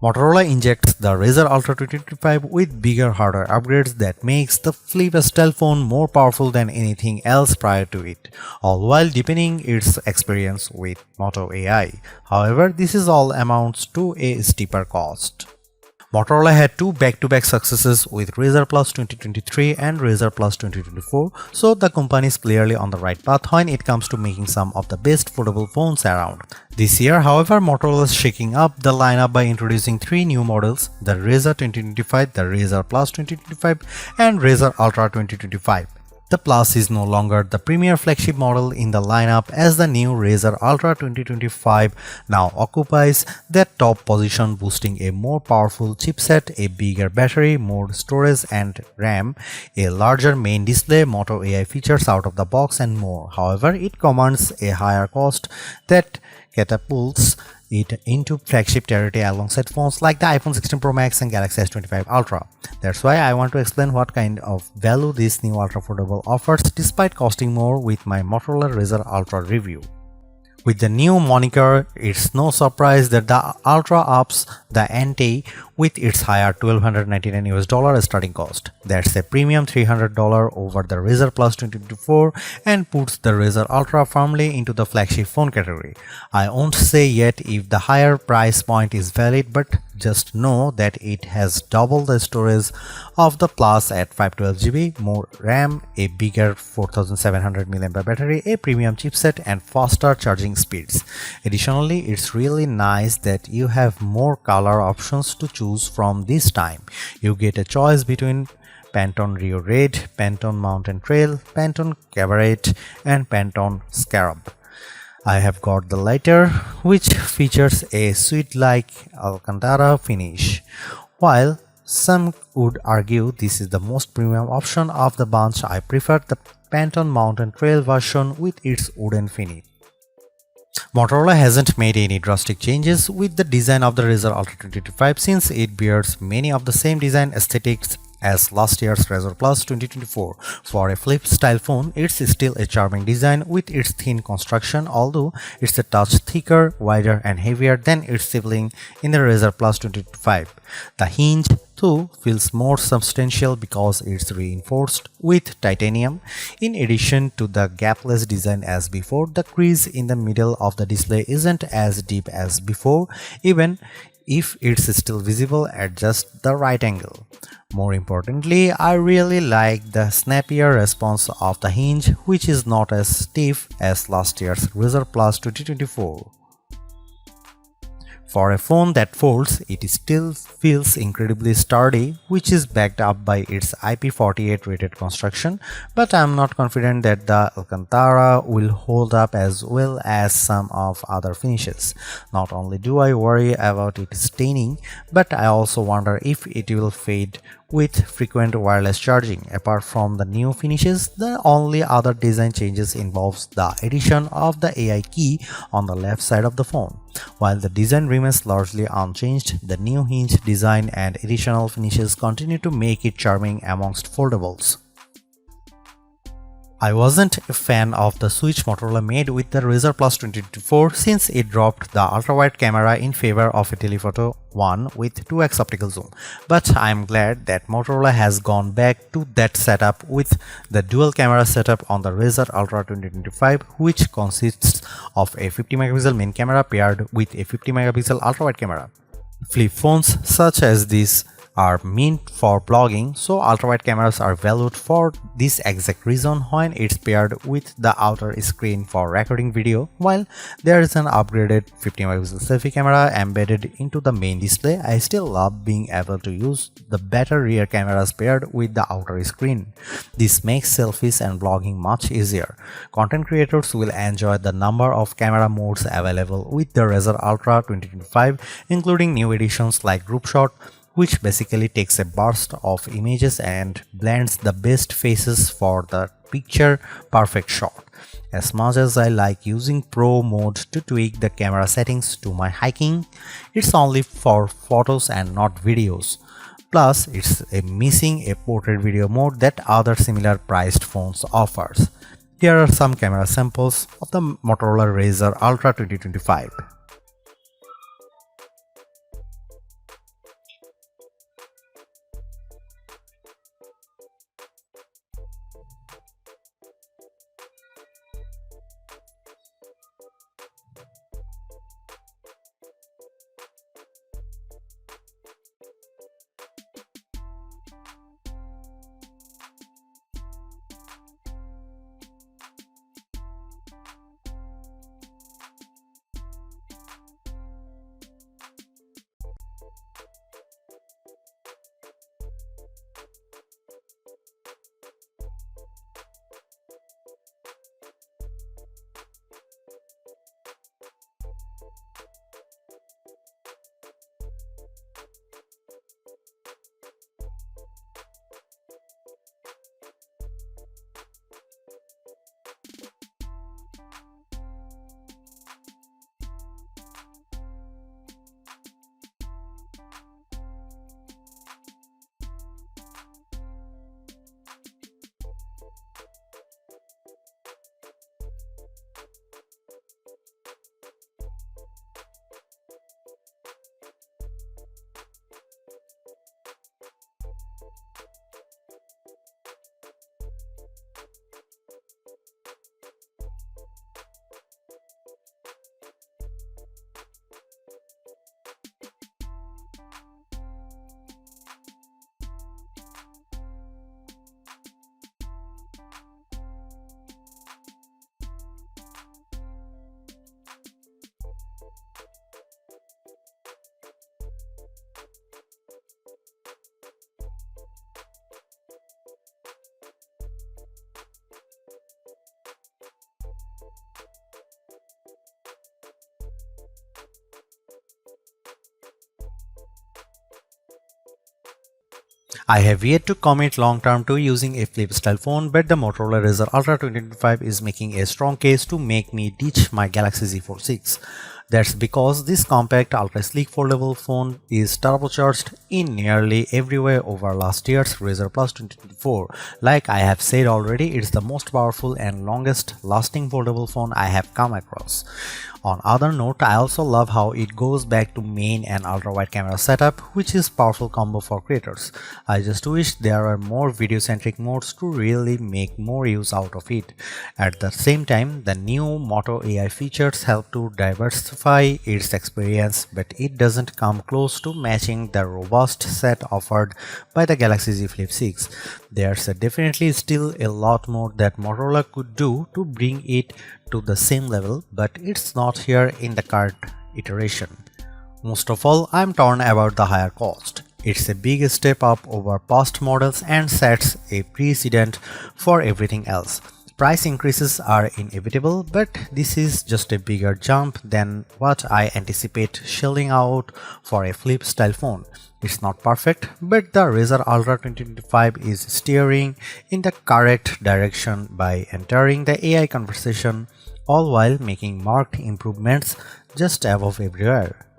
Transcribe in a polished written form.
Motorola injects the Razr Ultra 2025 with bigger hardware upgrades that makes the flip style phone more powerful than anything else prior to it, all while deepening its experience with Moto AI. However, this is all amounts to a steeper cost. Motorola had two back-to-back successes with Razr Plus 2023 and Razr Plus 2024, so the company is clearly on the right path when it comes to making some of the best foldable phones around. This year, however, Motorola is shaking up the lineup by introducing three new models: the Razr 2025, the Razr Plus 2025, and Razr Ultra 2025. The Plus is no longer the premier flagship model in the lineup, as the new Razr Ultra 2025 now occupies that top position, boasting a more powerful chipset, a bigger battery, more storage and RAM, a larger main display, Moto AI features out of the box, and more. However, it commands a higher cost that catapults it into flagship territory alongside phones like the iPhone 16 Pro Max and Galaxy S25 Ultra. That's why I want to explain what kind of value this new ultra foldable offers despite costing more with my Motorola Razr Ultra review. With the new moniker, it's no surprise that the Ultra ups the ante with its higher $1,299 starting cost. That's a premium $300 over the Razr Plus 2024 and puts the Razr Ultra firmly into the flagship phone category. I won't say yet if the higher price point is valid, but just know that it has double the storage of the Plus at 512GB, more RAM, a bigger 4700 mAh battery, a premium chipset, and faster charging speeds. Additionally, it's really nice that you have more color options to choose from this time. You get a choice between Pantone Rio Red, Pantone Mountain Trail, Pantone Cabaret, and Pantone Scarab. I have got the latter, which features a suede-like Alcantara finish. While some would argue this is the most premium option of the bunch, I prefer the Pantone Mountain Trail version with its wooden finish. Motorola hasn't made any drastic changes with the design of the Razr Ultra 2025 since it bears many of the same design aesthetics as last year's Razr Plus 2024. For a flip-style phone, it's still a charming design with its thin construction, although it's a touch thicker, wider, and heavier than its sibling in the Razr Plus 2025. The hinge, too, feels more substantial because it's reinforced with titanium. In addition to the gapless design as before, the crease in the middle of the display isn't as deep as before, even if it's still visible at just the right angle. More importantly, I really like the snappier response of the hinge, which is not as stiff as last year's Razr Plus 2024. For a phone that folds, it still feels incredibly sturdy, which is backed up by its IP48 rated construction, but I'm not confident that the Alcantara will hold up as well as some of other finishes. Not only do I worry about it staining, but I also wonder if it will fade with frequent wireless charging. Apart from the new finishes, the only other design changes involves the addition of the AI key on the left side of the phone. While the design remains largely unchanged, the new hinge design and additional finishes continue to make it charming amongst foldables. I wasn't a fan of the switch Motorola made with the Razr Plus 2024 since it dropped the ultra-wide camera in favor of a telephoto one with 2x optical zoom, but I'm glad that Motorola has gone back to that setup with the dual camera setup on the Razr Ultra 2025, which consists of a 50 megapixel main camera paired with a 50 megapixel ultra-wide camera. Flip phones such as this are meant for vlogging, so ultra-wide cameras are valued for this exact reason when it's paired with the outer screen for recording video. While there is an upgraded 50 megapixel selfie camera embedded into the main display, I still love being able to use the better rear cameras paired with the outer screen. This makes selfies and vlogging much easier. Content creators will enjoy the number of camera modes available with the Razr Ultra 2025, including new additions like group shot, which basically takes a burst of images and blends the best faces for the picture perfect shot. As much as I like using Pro mode to tweak the camera settings to my liking, it's only for photos and not videos. Plus, it's missing a portrait video mode that other similar priced phones offers. Here are some camera samples of the Motorola Razr Ultra 2025. I have yet to commit long term to using a flip style phone, but the Motorola Razr Ultra 2025 is making a strong case to make me ditch my Galaxy Z Fold 6. That's because this compact ultra sleek foldable phone is turbocharged in nearly every way over last year's Razr Plus 2024. Like I have said already, it's the most powerful and longest lasting foldable phone I have come across. On other note, I also love how it goes back to main and ultra wide camera setup, which is powerful combo for creators. I just wish there are more video centric modes to really make more use out of it. At the same time, the new Moto AI features help to diversify its experience, but it doesn't come close to matching the robust set offered by the Galaxy Z Flip 6. There's definitely still a lot more that Motorola could do to bring it to the same level, but it's not here in the current iteration. Most of all, I'm torn about the higher cost. It's a big step up over past models and sets a precedent for everything else. Price increases are inevitable, but this is just a bigger jump than what I anticipate shelling out for a flip style phone. It's not perfect, but the Razr Ultra 2025 is steering in the correct direction by entering the AI conversation, all while making marked improvements just above everywhere.